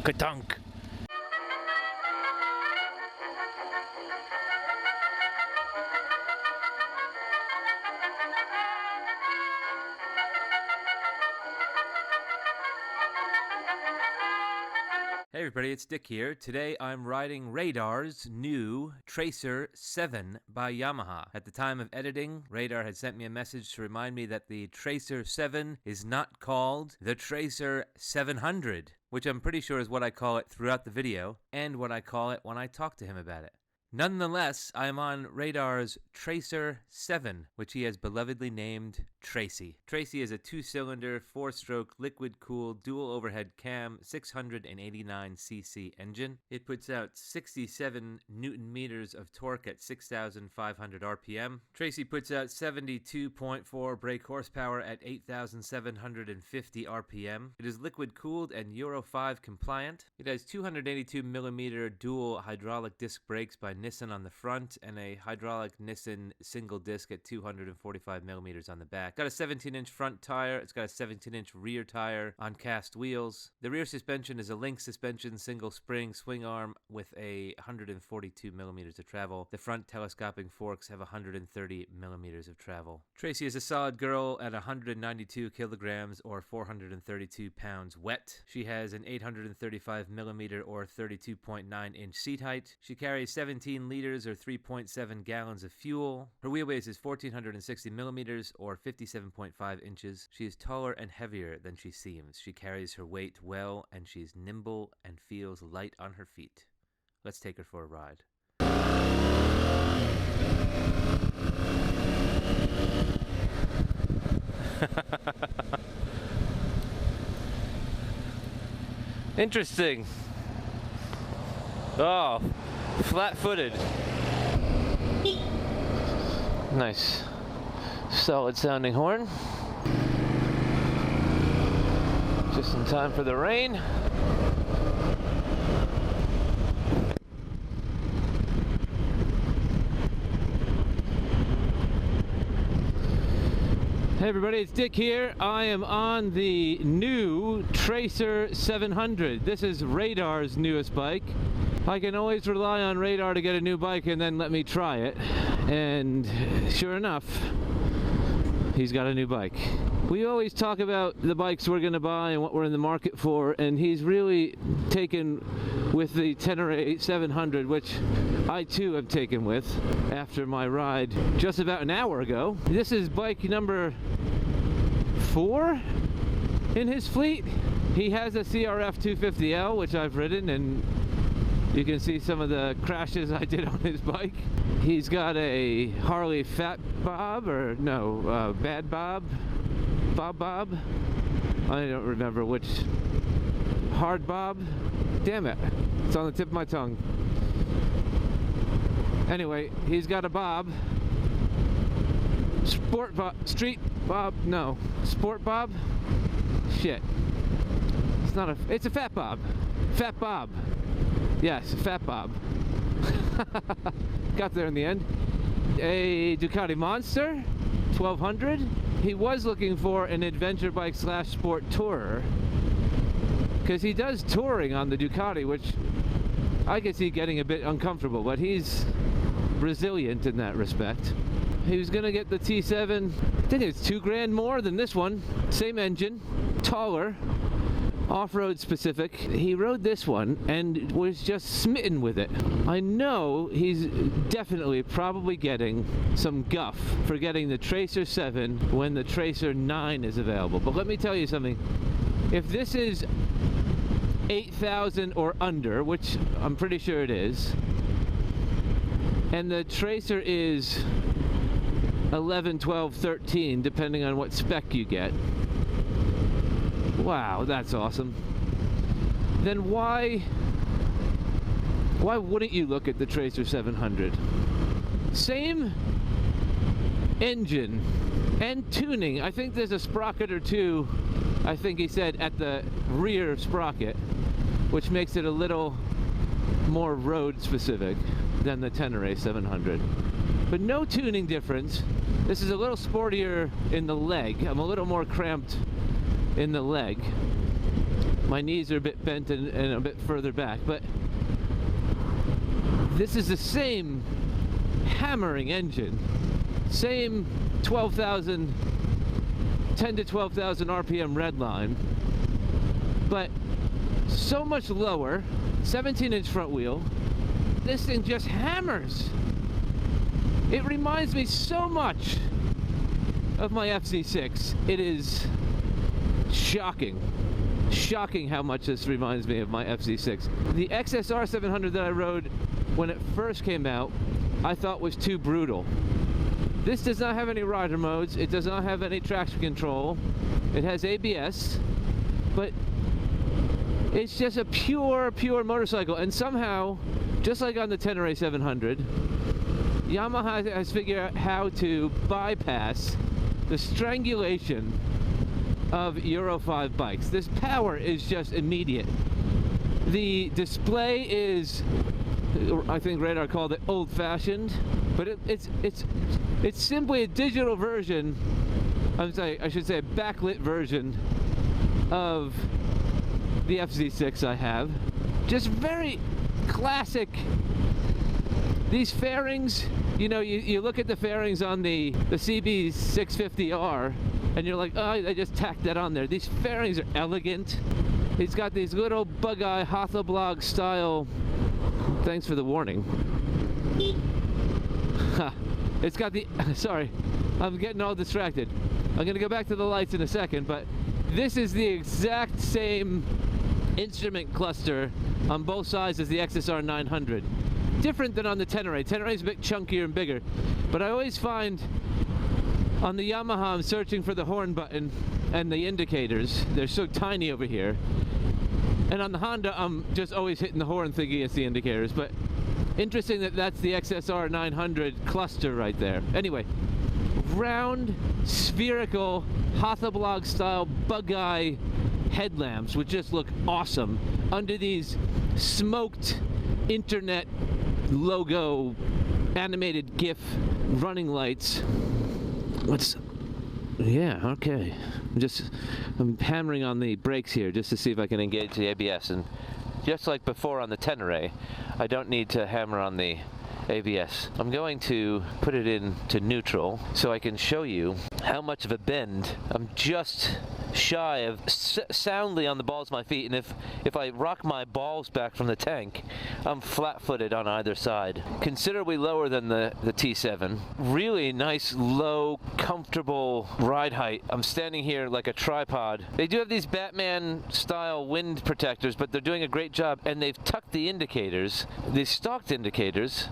Ka-tunk. Hey everybody, it's Dick here. Today I'm riding Radar's new Tracer 7 by Yamaha. At the time of editing, Radar had sent me a message to remind me that the Tracer 7 is not called the Tracer 700, which I'm pretty sure is what I call it throughout the video, and what I call it when I talk to him about it. Nonetheless, I am on Radar's Tracer 7, which he has belovedly named Tracy. Tracy is a 2-cylinder, 4-stroke, liquid-cooled, dual overhead cam, 689cc engine. It puts out 67 newton meters of torque at 6,500 RPM. Tracy puts out 72.4 brake horsepower at 8,750 RPM. It is liquid-cooled and Euro 5 compliant. It has 282mm dual hydraulic disc brakes by Nissan on the front and a hydraulic Nissan single disc at 245mm on the back. Got a 17-inch front tire. It's got a 17-inch rear tire on cast wheels. The rear suspension is a link suspension single spring Swingarm with a 142mm of travel. The front telescopic forks have 130mm of travel. Tracy is a solid girl at 192 kilograms or 432 pounds wet. She has an 835mm or 32.9-inch seat height. She carries 17 liters or 3.7 gallons of fuel. Her wheelbase is 1460mm or 57.5 inches. She is taller and heavier than she seems. She carries her weight well and she's nimble and feels light on her feet. Let's take her for a ride. Interesting. Oh, flat-footed. Nice. Solid sounding horn. Just in time for the rain. Hey everybody, it's Dick here. I am on the new Tracer 700. This is Radar's newest bike. I can always rely on Radar to get a new bike and then let me try it. And sure enough, he's got a new bike. We always talk about the bikes we're going to buy and what we're in the market for, and he's really taken with the Tenere 700, which I too have taken with after my ride just about an hour ago. This is bike number 4 in his fleet. He has a CRF 250L, which I've ridden, and you can see some of the crashes I did on his bike. He's got a Harley Fat Bob, or no, Bad Bob? Bob? I don't remember which. Hard Bob? Damn it. It's on the tip of my tongue. Anyway, he's got a Bob. Sport Bob. Street Bob? No. Sport Bob? Shit. It's not a... It's a Fat Bob. Fat Bob. Yes, Fat Bob. Got there in the end. A Ducati Monster 1200. He was looking for an adventure bike / sport tourer, because he does touring on the Ducati, which I could see getting a bit uncomfortable, but he's resilient in that respect. He was gonna get the T7. I think it's $2,000 more than this one. Same engine, taller, off-road specific. He rode this one and was just smitten with it. I know he's definitely probably getting some guff for getting the Tracer 7 when the Tracer 9 is available. But let me tell you something. If this is 8,000 or under, which I'm pretty sure it is, and the Tracer is 11, 12, 13, depending on what spec you get, wow, that's awesome. Then why wouldn't you look at the Tracer 700? Same engine and tuning. I think there's a sprocket or two, I think he said, at the rear sprocket, which makes it a little more road specific than the Tenere 700. But no tuning difference. This is a little sportier in the leg. I'm a little more cramped in the leg. my knees are a bit bent and a bit further back, but this is the same hammering engine, same 12,000, 10 to 12,000 RPM redline, but so much lower, 17-inch front wheel. This thing just hammers. It reminds me so much of my FZ6. It is shocking. Shocking how much this reminds me of my FZ6. The XSR 700 that I rode when it first came out, I thought was too brutal. This does not have any rider modes. It does not have any traction control. It has ABS, but it's just a pure motorcycle. And somehow, just like on the Tenere 700, Yamaha has figured out how to bypass the strangulation of Euro 5 bikes. This power is just immediate. The display is, I think Radar called it old-fashioned, but it's simply a digital version, I should say a backlit version of the FZ6 I have. Just very classic. These fairings, you know, you look at the fairings on the CB650R and you're like, oh, they just tacked that on there. These fairings are elegant. He's got these little bug-eye Hasselblad style, thanks for the warning. It's got the, sorry, I'm getting all distracted. I'm gonna go back to the lights in a second, but this is the exact same instrument cluster on both sides as the XSR 900. Different than on the Tenere. Tenere is a bit chunkier and bigger, but I always find on the Yamaha I'm searching for the horn button and the indicators. They're so tiny over here. And on the Honda I'm just always hitting the horn thinking it's the indicators, but interesting that that's the XSR 900 cluster right there. Anyway, round, spherical, Hasselblad style bug-eye headlamps would just look awesome under these smoked internet logo animated GIF running lights. Yeah, okay. I'm hammering on the brakes here just to see if I can engage the ABS, and just like before on the Tenere, I don't need to hammer on the ABS. I'm going to put it into neutral so I can show you how much of a bend. I'm just shy of soundly on the balls of my feet, and if I rock my balls back from the tank, I'm flat-footed on either side. Considerably lower than the T7. Really nice, low, comfortable ride height. I'm standing here like a tripod. They do have these Batman-style wind protectors, but they're doing a great job, and they've tucked the indicators, the stocked indicators,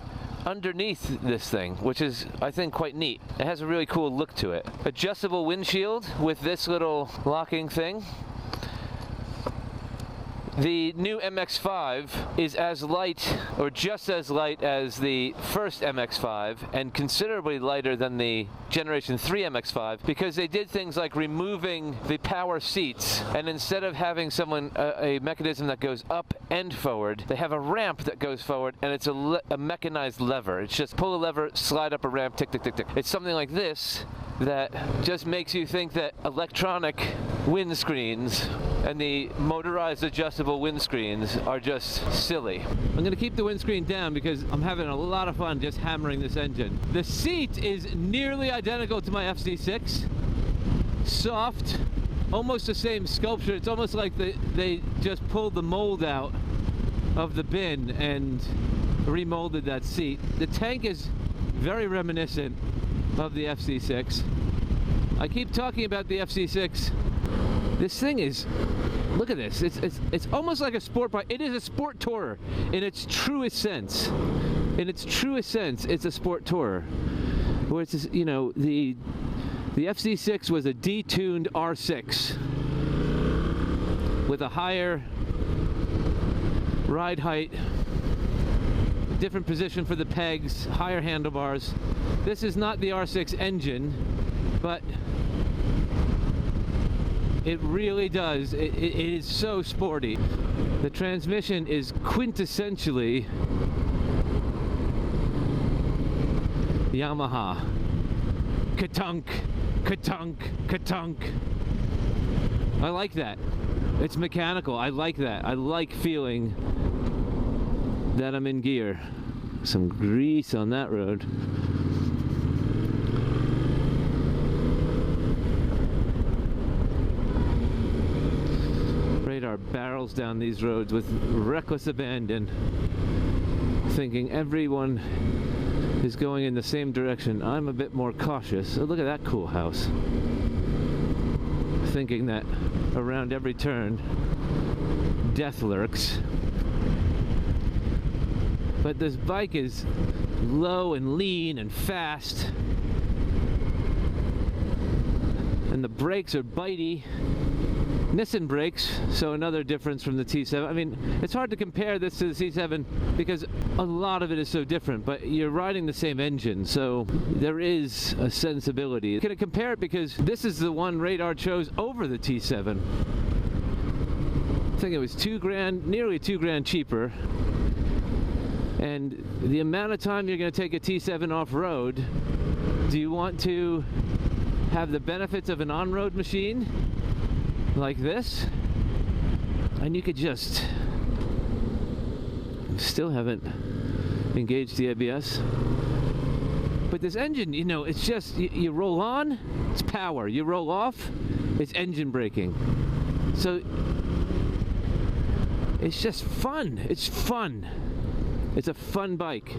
underneath this thing, which is, I think, quite neat. It has a really cool look to it. Adjustable windshield with this little locking thing. The new MX-5 is as light, or just as light as the first MX-5, and considerably lighter than the Generation 3 MX-5, because they did things like removing the power seats, and instead of having a mechanism that goes up and forward, they have a ramp that goes forward, and it's a mechanized lever. It's just pull a lever, slide up a ramp, tick, tick, tick, tick. It's something like this that just makes you think that electronic windscreens and the motorized adjustable windscreens are just silly. I'm going to keep the windscreen down because I'm having a lot of fun just hammering this engine. The seat is nearly identical to my FZ6. Soft, almost the same sculpture. It's almost like they just pulled the mold out of the bin and remolded that seat. The tank is very reminiscent of the FZ6. I keep talking about the FZ6. This thing is, look at this. It's almost like a sport bike. It is a sport tourer in its truest sense. In its truest sense, it's a sport tourer. Where it's, you know, the FZ6 was a detuned R6 with a higher ride height, different position for the pegs, higher handlebars. This is not the R6 engine, but it really does. It is so sporty. The transmission is quintessentially Yamaha. Ka-tunk, ka-tunk, ka-tunk. I like that. It's mechanical. I like that. I like feeling that I'm in gear. Some grease on that road. Radar barrels down these roads with reckless abandon, thinking everyone is going in the same direction. I'm a bit more cautious. Oh, look at that cool house. Thinking that around every turn, death lurks. But this bike is low and lean and fast. And the brakes are bitey. Nissan brakes, so another difference from the T7. I mean, it's hard to compare this to the T7 because a lot of it is so different, but you're riding the same engine, so there is a sensibility. Can I compare it because this is the one Radar chose over the T7. I think it was $2,000, nearly $2,000 cheaper. And the amount of time you're going to take a T7 off-road, do you want to have the benefits of an on-road machine like this, and you could just still haven't engaged the ABS, but this engine, you know, it's just you roll on, it's power, you roll off, it's engine braking, so it's just fun. It's fun. It's a fun bike.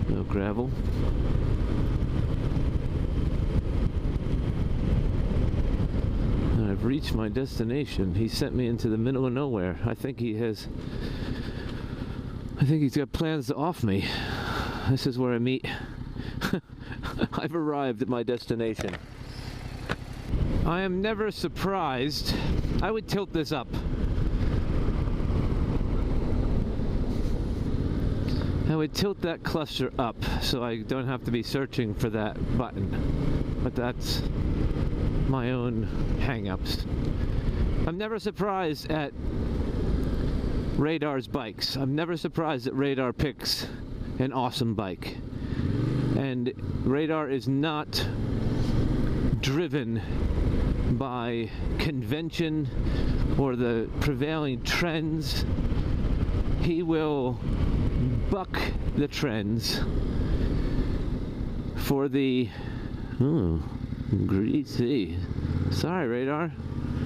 No gravel. And I've reached my destination. He sent me into the middle of nowhere. I think he's got plans to off me. This is where I meet. I've arrived at my destination. I am never surprised. I would tilt this up. I would tilt that cluster up so I don't have to be searching for that button. But that's my own hang-ups. I'm never surprised at Radar's bikes. I'm never surprised that Radar picks an awesome bike. And Radar is not driven by convention or the prevailing trends. He will buck the trends for the greasy. Sorry, Radar,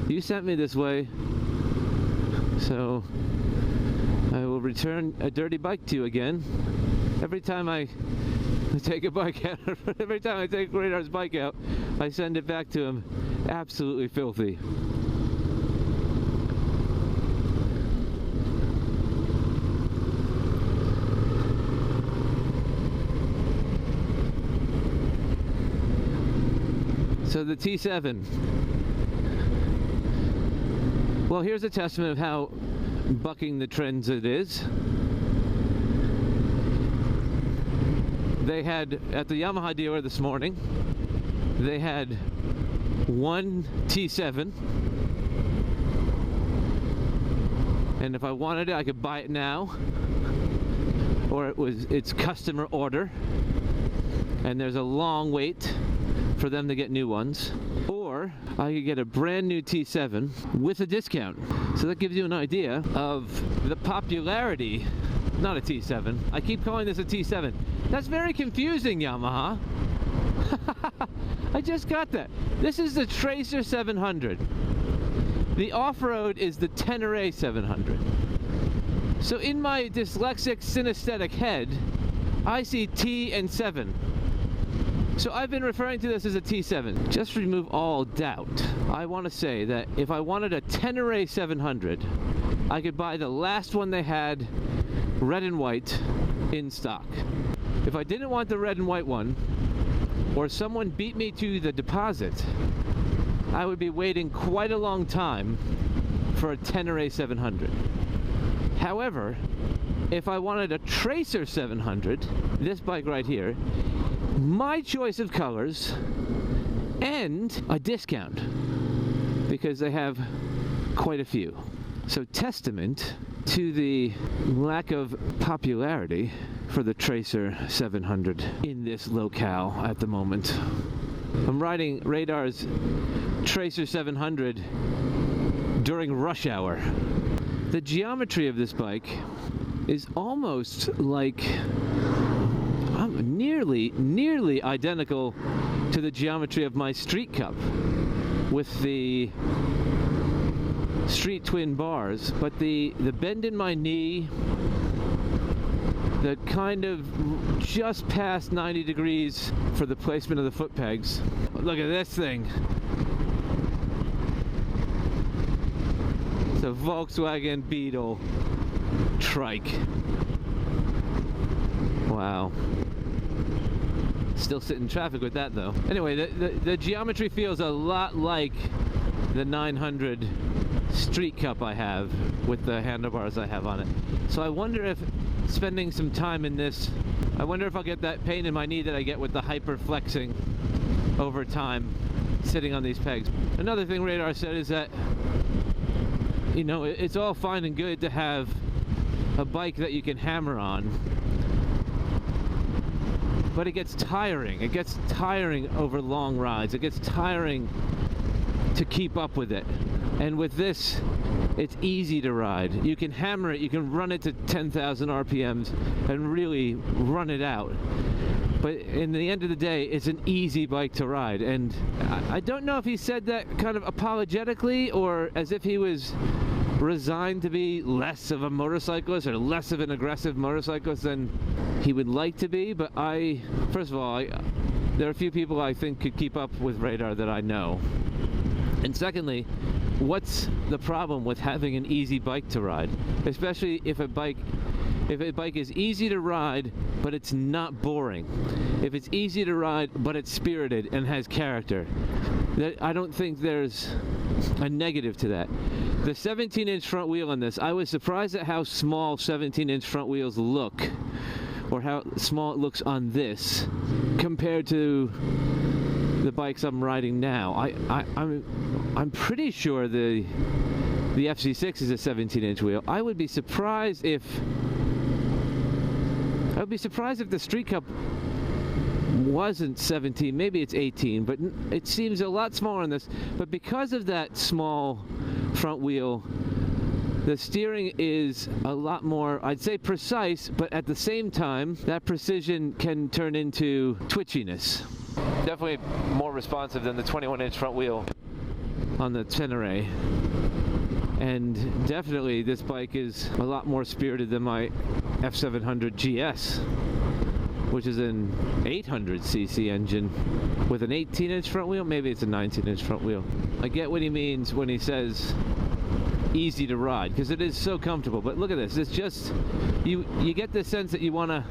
you sent me this way, so I will return a dirty bike to you again. Every time I take a bike out, every time I take Radar's bike out, I send it back to him absolutely filthy. So the T7. Well, here's a testament of how bucking the trends it is. They had, at the Yamaha dealer this morning, they had one T7, and if I wanted it I could buy it now, or it's customer order and there's a long wait for them to get new ones, or I could get a brand new T7 with a discount. So that gives you an idea of the popularity. Not a T7, I keep calling this a T7. That's very confusing, Yamaha. I just got that. This is the Tracer 700. The off-road is the Tenere 700. So in my dyslexic synesthetic head, I see T and 7. So I've been referring to this as a T7. Just to remove all doubt, I want to say that if I wanted a Tenere 700, I could buy the last one they had, red and white, in stock. If I didn't want the red and white one, or someone beat me to the deposit, I would be waiting quite a long time for a Tenere 700. However, if I wanted a Tracer 700, this bike right here, my choice of colors and a discount, because they have quite a few. So testament to the lack of popularity for the Tracer 700 in this locale at the moment. I'm riding Radar's Tracer 700 during rush hour. The geometry of this bike is almost like nearly identical to the geometry of my Street Cup with the Street Twin bars, but the bend in my knee, the kind of just past 90 degrees for the placement of the foot pegs. Look at this thing. It's a Volkswagen Beetle trike. Wow. Still sitting in traffic with that though. Anyway, the geometry feels a lot like the 900 Street Cup I have with the handlebars I have on it. So I wonder if spending some time in this, I wonder if I'll get that pain in my knee that I get with the hyper flexing over time sitting on these pegs. Another thing Radar said is that, you know, it's all fine and good to have a bike that you can hammer on, but it gets tiring. It gets tiring over long rides. It gets tiring to keep up with it. And with this, it's easy to ride. You can hammer it, you can run it to 10,000 RPMs and really run it out. But in the end of the day, it's an easy bike to ride. And I don't know if he said that kind of apologetically or as if he was resigned to be less of a motorcyclist or less of an aggressive motorcyclist than he would like to be. But first of all, there are a few people I think could keep up with Radar that I know. And secondly, what's the problem with having an easy bike to ride? Especially if a bike is easy to ride, but it's not boring. If it's easy to ride, but it's spirited and has character. I don't think there's a negative to that. The 17-inch front wheel on this, I was surprised at how small 17-inch front wheels look, or how small it looks on this, compared to the bikes I'm riding now. I'm pretty sure the FC6 is a 17-inch wheel. I would be surprised if the Street Cup wasn't 17, maybe it's 18, but it seems a lot smaller on this. But because of that small front wheel, the steering is a lot more, I'd say, precise, but at the same time, that precision can turn into twitchiness. Definitely more responsive than the 21-inch front wheel on the Tenere. And definitely this bike is a lot more spirited than my F700 GS, which is an 800cc engine with an 18-inch front wheel. Maybe it's a 19-inch front wheel. I get what he means when he says easy to ride, because it is so comfortable. But look at this. It's just, you get the sense that you want to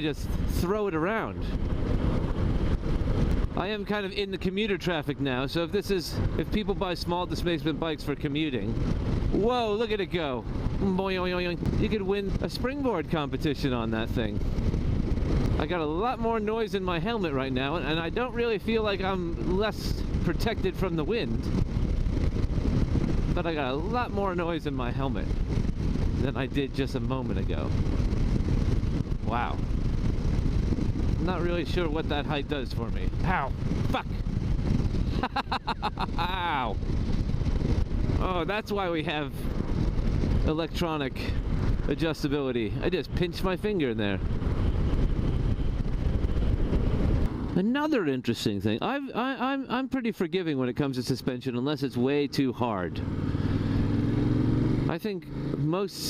just throw it around. I am kind of in the commuter traffic now, so if people buy small displacement bikes for commuting, whoa, look at it go. You could win a springboard competition on that thing. I got a lot more noise in my helmet right now, and I don't really feel like I'm less protected from the wind. But I got a lot more noise in my helmet than I did just a moment ago. Wow. I'm not really sure what that height does for me. Ow! Fuck! Ow! Oh, that's why we have electronic adjustability. I just pinched my finger in there. Another interesting thing, I'm pretty forgiving when it comes to suspension unless it's way too hard. I think most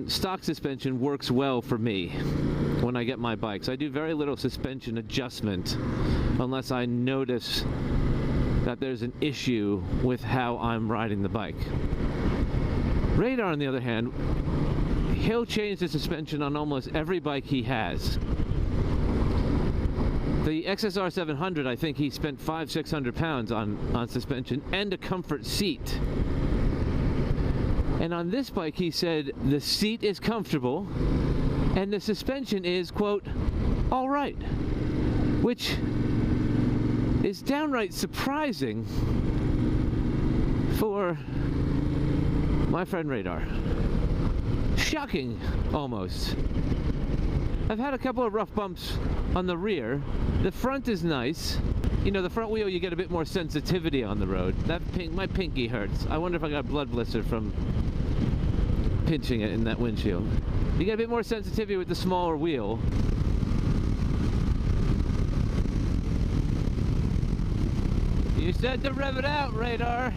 stock suspension works well for me when I get my bikes. I do very little suspension adjustment unless I notice that there's an issue with how I'm riding the bike. Radar, on the other hand, he'll change the suspension on almost every bike he has. The XSR 700, I think he spent 500-600 pounds on suspension and a comfort seat. And on this bike, he said the seat is comfortable and the suspension is, quote, all right, which is downright surprising for My friend Radar. Shocking, almost. I've had a couple of rough bumps on the rear. The front is nice. You know, the front wheel, you get a bit more sensitivity on the road. My pinky hurts. I wonder if I got a blood blister from pinching it in that windshield. You get a bit more sensitivity with the smaller wheel. You said to rev it out, Radar.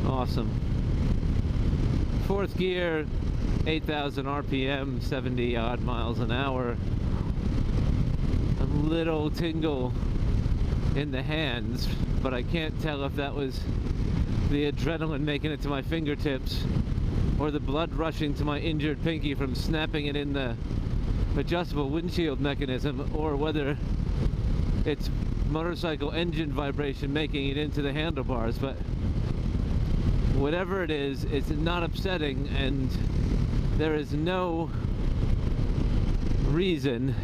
Awesome. Fourth gear, 8,000 RPM, 70 odd miles an hour. A little tingle in the hands, but I can't tell if that was the adrenaline making it to my fingertips or the blood rushing to my injured pinky from snapping it in the adjustable windshield mechanism, or whether it's motorcycle engine vibration making it into the handlebars. But whatever it is, it's not upsetting, and there is no reason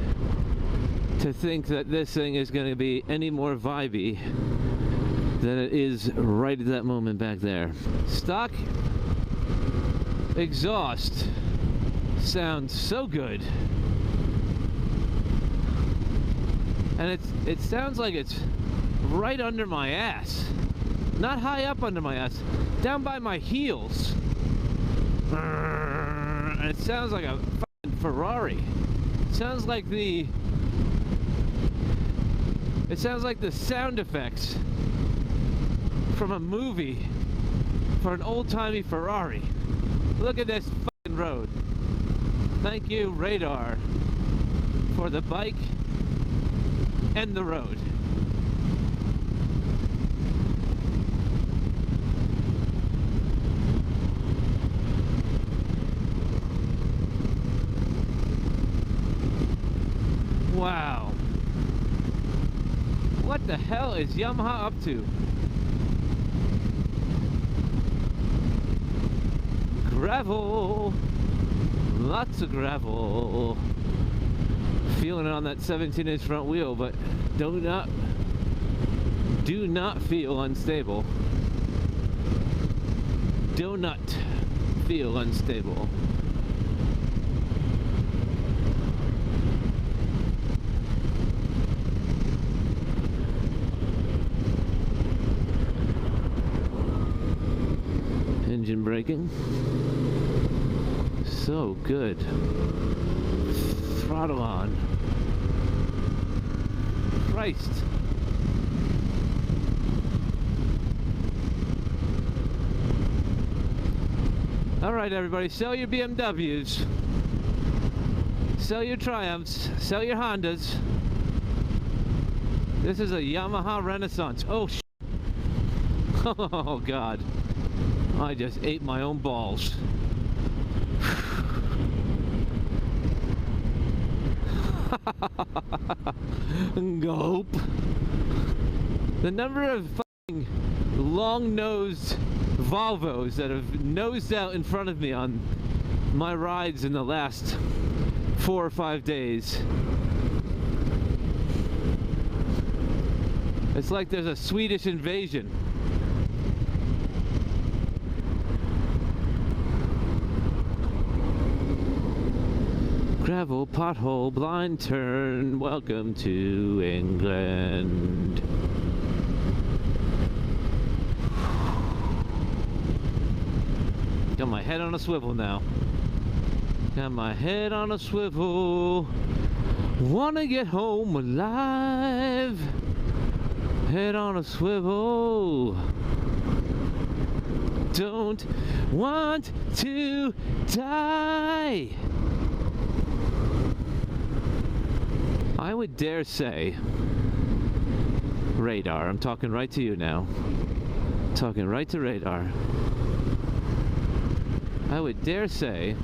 to think that this thing is going to be any more vibey than it is right at that moment back there. Stock exhaust sounds so good, and it sounds like it's right under my ass. Not high up under my ass, down by my heels. And it sounds like a fucking Ferrari. It sounds like the sound effects from a movie for an old-timey Ferrari. Look at this fucking road. Thank you, Radar, for the bike and the road. Wow. What the hell is Yamaha up to? Gravel. Lots of gravel. Feeling it on that 17-inch front wheel, but do not feel unstable. Do not feel unstable. Engine braking. So good. Throttle on. Christ. All right, everybody, sell your BMWs. Sell your Triumphs. Sell your Hondas. This is a Yamaha Renaissance. Oh, oh, God. I just ate my own balls. Gulp. The number of fucking long-nosed Volvos that have nosed out in front of me on my rides in the last 4 or 5 days. It's like there's a Swedish invasion. Gravel, pothole, blind turn, welcome to England. Got my head on a swivel now. Got my head on a swivel. Wanna get home alive. Head on a swivel. Don't want to die. I would dare say, Radar, I'm talking right to you now. Talking right to Radar. I would dare say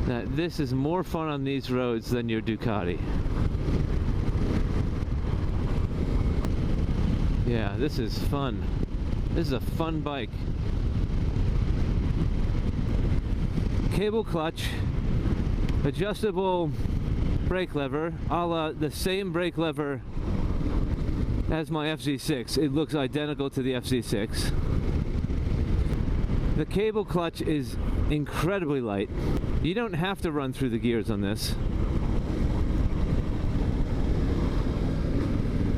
that this is more fun on these roads than your Ducati. Yeah, this is fun. This is a fun bike. Cable clutch, adjustable brake lever, a la the same brake lever as my FZ6. It looks identical to the FZ6. The cable clutch is incredibly light. You don't have to run through the gears on this,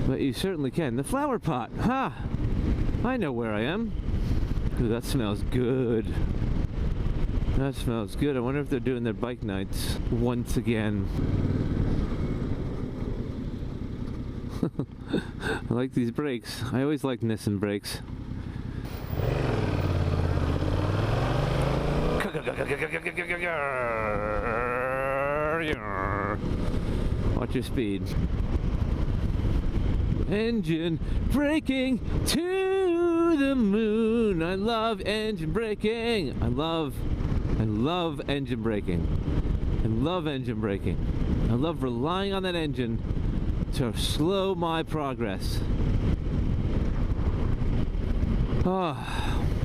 but you certainly can. The flower pot, ha! I know where I am. Ooh, that smells good. That smells good. I wonder if they're doing their bike nights once again. I like these brakes. I always like Nissan brakes. Watch your speed. Engine braking to the moon. I love engine braking. I love engine braking. I love engine braking. I love relying on that engine to slow my progress. Oh,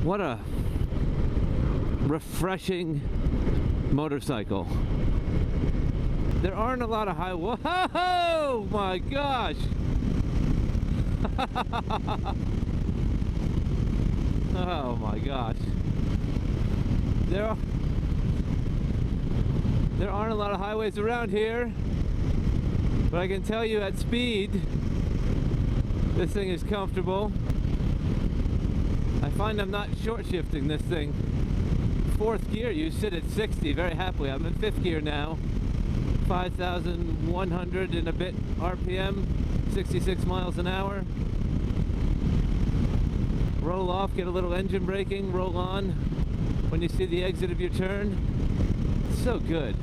what a refreshing motorcycle. There aren't a lot of high... Whoa! My gosh! Oh my gosh. There aren't a lot of highways around here, but I can tell you at speed, this thing is comfortable. I find I'm not short shifting this thing. Fourth gear, you sit at 60 very happily. I'm in fifth gear now. 5,100 and a bit RPM, 66 miles an hour. Roll off, get a little engine braking, roll on when you see the exit of your turn. It's so good.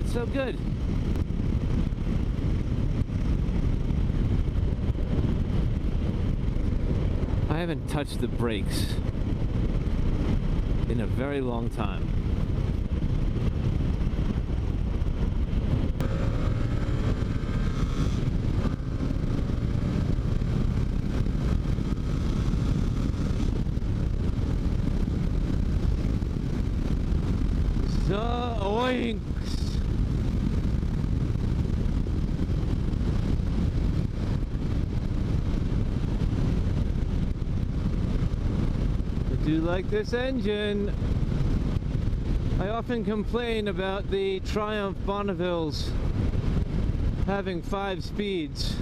It's so good. I haven't touched the brakes in a very long time. Zoinks! I do like this engine. I often complain about the Triumph Bonnevilles having 5 speeds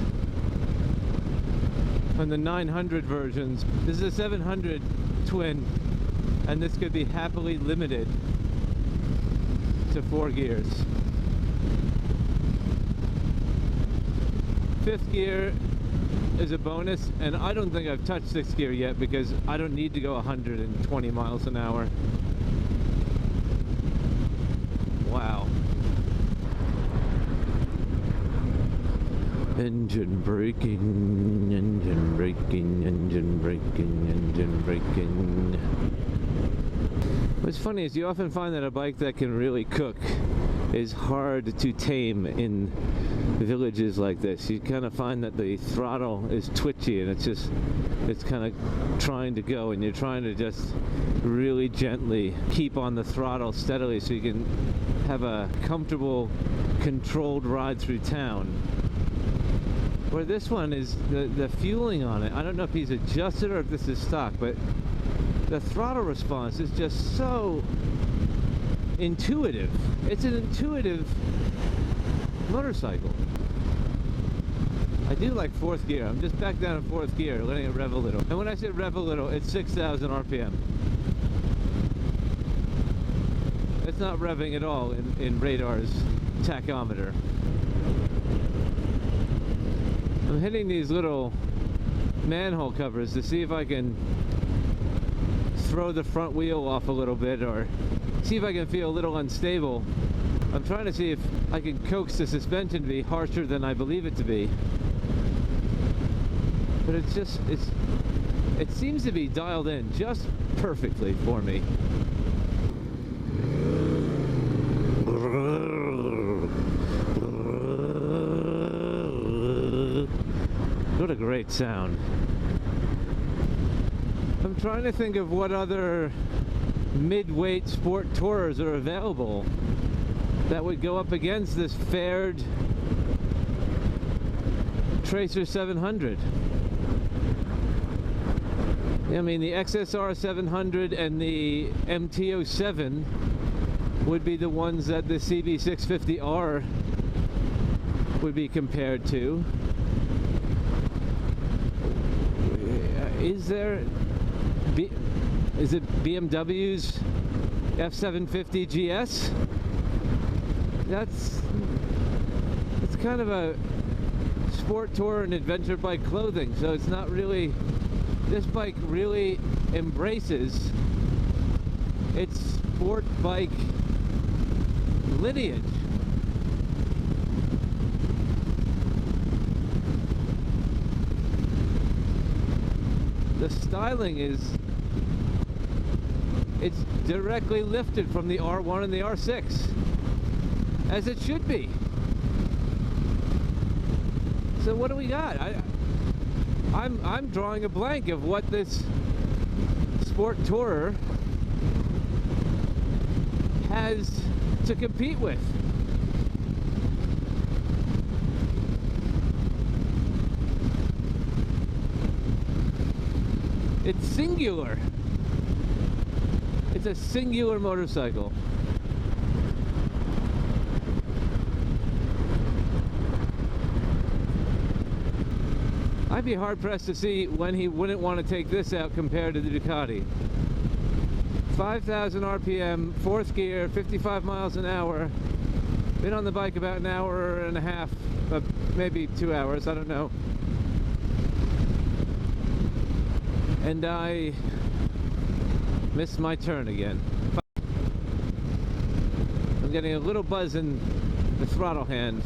on the 900 versions. This is a 700 twin, and this could be happily limited to 4 gears. 5th gear is a bonus, and I don't think I've touched 6th gear yet because I don't need to go 120 miles an hour. Wow. Engine braking, engine braking, engine braking, engine braking. What's funny is you often find that a bike that can really cook is hard to tame in villages like this. You kind of find that the throttle is twitchy and it's kind of trying to go, and you're trying to just really gently keep on the throttle steadily so you can have a comfortable, controlled ride through town. Where this one is, the fueling on it, I don't know if he's adjusted or if this is stock, but the throttle response is just so intuitive. It's an intuitive motorcycle. I do like 4th gear. I'm just back down in 4th gear, letting it rev a little. And when I say rev a little, it's 6,000 RPM. It's not revving at all in Radar's tachometer. I'm hitting these little manhole covers to see if I can throw the front wheel off a little bit, or see if I can feel a little unstable. I'm trying to see if I can coax the suspension to be harsher than I believe it to be. But it seems to be dialed in just perfectly for me. What a great great sound. I'm trying to think of what other mid-weight sport tourers are available that would go up against this fared Tracer 700. I mean, the XSR 700 and the MT-07 would be the ones that the CB650R would be compared to. Is it BMW's F750 GS? That's kind of a sport tour and adventure bike clothing, so it's not really, this bike really embraces its sport bike lineage. The styling it's directly lifted from the R1 and the R6, as it should be. So what do we got? I'm drawing a blank of what this sport tourer has to compete with. It's singular. It's a singular motorcycle. I'd be hard-pressed to see when he wouldn't want to take this out compared to the Ducati. 5,000 RPM, fourth gear, 55 miles an hour. Been on the bike about an hour and a half, maybe 2 hours, I don't know. And I missed my turn again. I'm getting a little buzz in the throttle hand.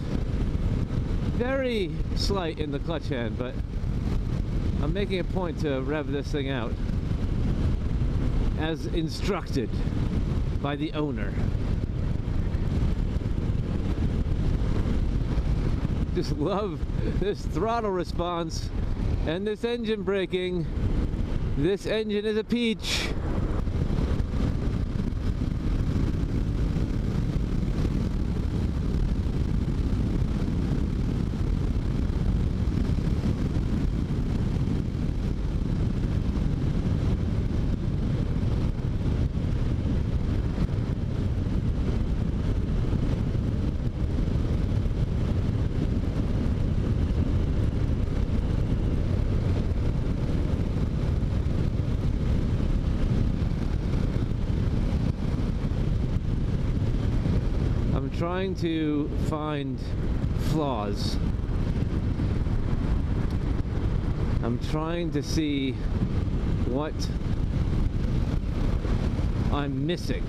Very slight in the clutch hand, but I'm making a point to rev this thing out as instructed by the owner. Just love this throttle response and this engine braking. This engine is a peach. Trying to find flaws. I'm trying to see what I'm missing.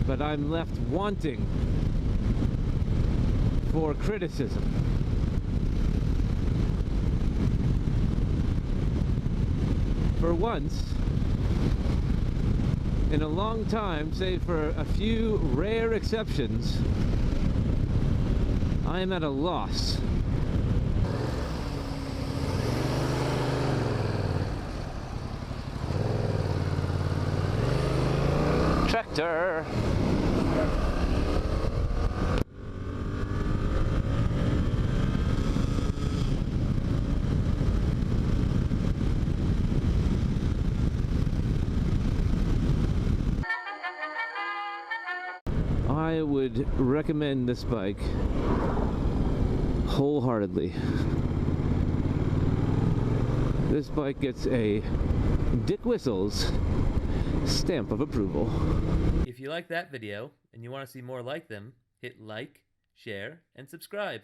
But I'm left wanting for criticism. For once, in a long time, save for a few rare exceptions, I am at a loss. Tractor! I would recommend this bike wholeheartedly. This bike gets a Dick Whistles stamp of approval. If you like that video and you want to see more like them, hit like, share, and subscribe.